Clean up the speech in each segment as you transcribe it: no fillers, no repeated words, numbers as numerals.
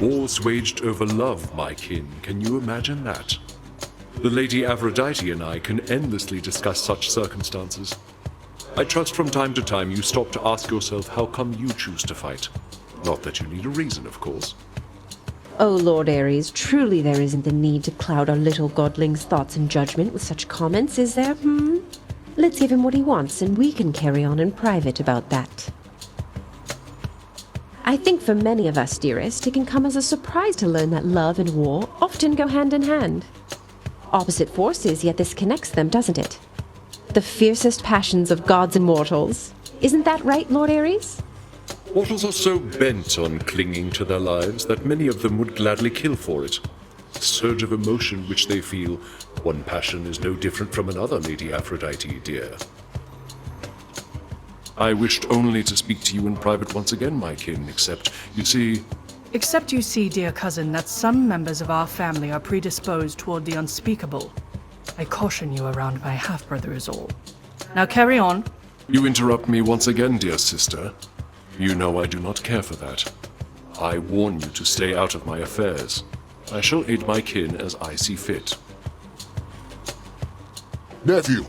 Wars waged over love, my kin. Can you imagine that? The Lady Aphrodite and I can endlessly discuss such circumstances. I trust from time to time you stop to ask yourself how come you choose to fight. Not that you need a reason, of course. Oh, Lord Ares, truly there isn't the need to cloud our little godling's thoughts and judgment with such comments, is there, Let's give him what he wants, and we can carry on in private about that. I think for many of us, dearest, it can come as a surprise to learn that love and war often go hand in hand. Opposite forces, yet this connects them, doesn't it? The fiercest passions of gods and mortals. Isn't that right, Lord Ares? Mortals are so bent on clinging to their lives that many of them would gladly kill for it. The surge of emotion which they feel, one passion is no different from another, Lady Aphrodite, dear. I wished only to speak to you in private once again, my kin, except you see, dear cousin, that some members of our family are predisposed toward the unspeakable. I caution you around my half-brother is all. Now carry on. You interrupt me once again, dear sister. You know I do not care for that. I warn you to stay out of my affairs. I shall aid my kin as I see fit. Nephew,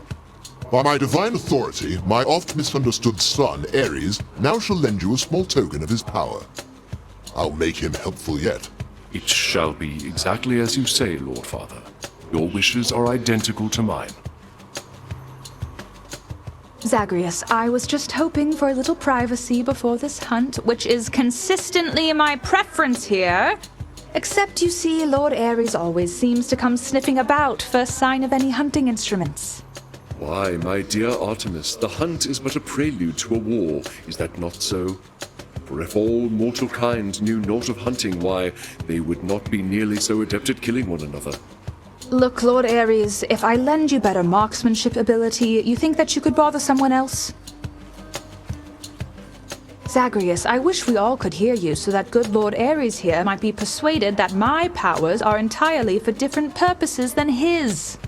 by my divine authority, my oft misunderstood son, Ares, now shall lend you a small token of his power. I'll make him helpful yet. It shall be exactly as you say, Lord Father. Your wishes are identical to mine. Zagreus, I was just hoping for a little privacy before this hunt, which is consistently my preference here. Except, you see, Lord Ares always seems to come sniffing about for a sign of any hunting instruments. Why, my dear Artemis, the hunt is but a prelude to a war, is that not so? For if all mortal kind knew naught of hunting, why, they would not be nearly so adept at killing one another. Look, Lord Ares, if I lend you better marksmanship ability, you think that you could bother someone else? Zagreus, I wish we all could hear you so that good Lord Ares here might be persuaded that my powers are entirely for different purposes than his.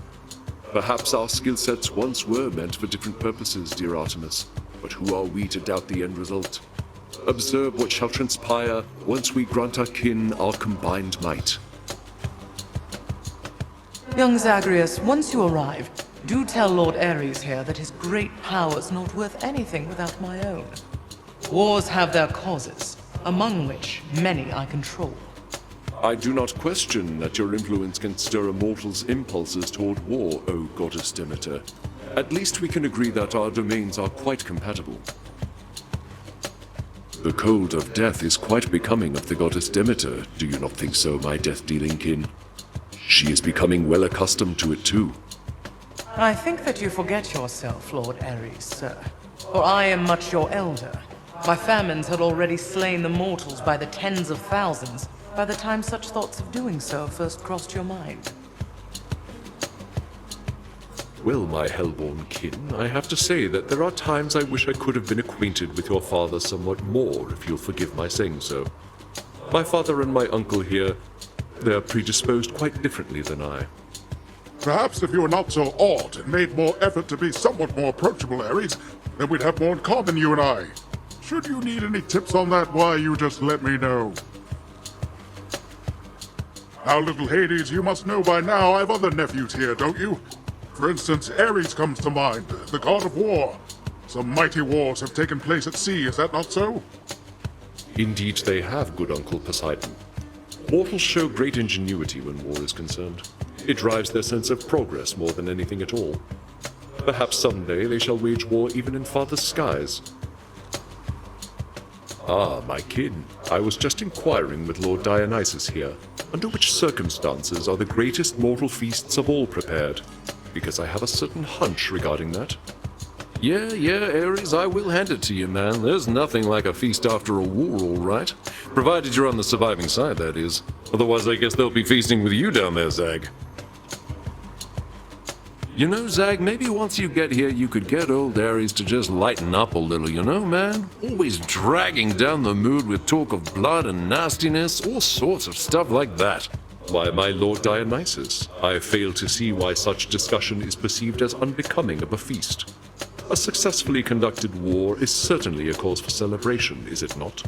Perhaps our skill sets once were meant for different purposes, dear Artemis, but who are we to doubt the end result? Observe what shall transpire once we grant our kin our combined might. Young Zagreus, once you arrive, do tell Lord Ares here that his great power's not worth anything without my own. Wars have their causes, among which many I control. I do not question that your influence can stir a mortal's impulses toward war, O goddess Demeter. At least we can agree that our domains are quite compatible. The cold of death is quite becoming of the goddess Demeter, do you not think so, my death-dealing kin? She is becoming well accustomed to it too. I think that you forget yourself, Lord Ares, sir. For I am much your elder. My famines had already slain the mortals by the tens of thousands by the time such thoughts of doing so first crossed your mind. Well, my hellborn kin, I have to say that there are times I wish I could have been acquainted with your father somewhat more, if you'll forgive my saying so. My father and my uncle here, they're predisposed quite differently than I. Perhaps if you were not so odd and made more effort to be somewhat more approachable, Ares, then we'd have more in common, you and I. Should you need any tips on that, why, you just let me know. Now, little Hades, you must know by now I've other nephews here, don't you? For instance, Ares comes to mind, the god of war. Some mighty wars have taken place at sea, is that not so? Indeed they have, good Uncle Poseidon. Mortals show great ingenuity when war is concerned. It drives their sense of progress more than anything at all. Perhaps someday they shall wage war even in farthest skies. Ah, my kin, I was just inquiring with Lord Dionysus here, under which circumstances are the greatest mortal feasts of all prepared, because I have a certain hunch regarding that. Yeah, Ares, I will hand it to you, man. There's nothing like a feast after a war, all right. Provided you're on the surviving side, that is. Otherwise, I guess they'll be feasting with you down there, Zag. You know, Zag, maybe once you get here, you could get old Ares to just lighten up a little, you know, man? Always dragging down the mood with talk of blood and nastiness, all sorts of stuff like that. Why, my Lord Dionysus, I fail to see why such discussion is perceived as unbecoming of a feast. A successfully conducted war is certainly a cause for celebration, is it not?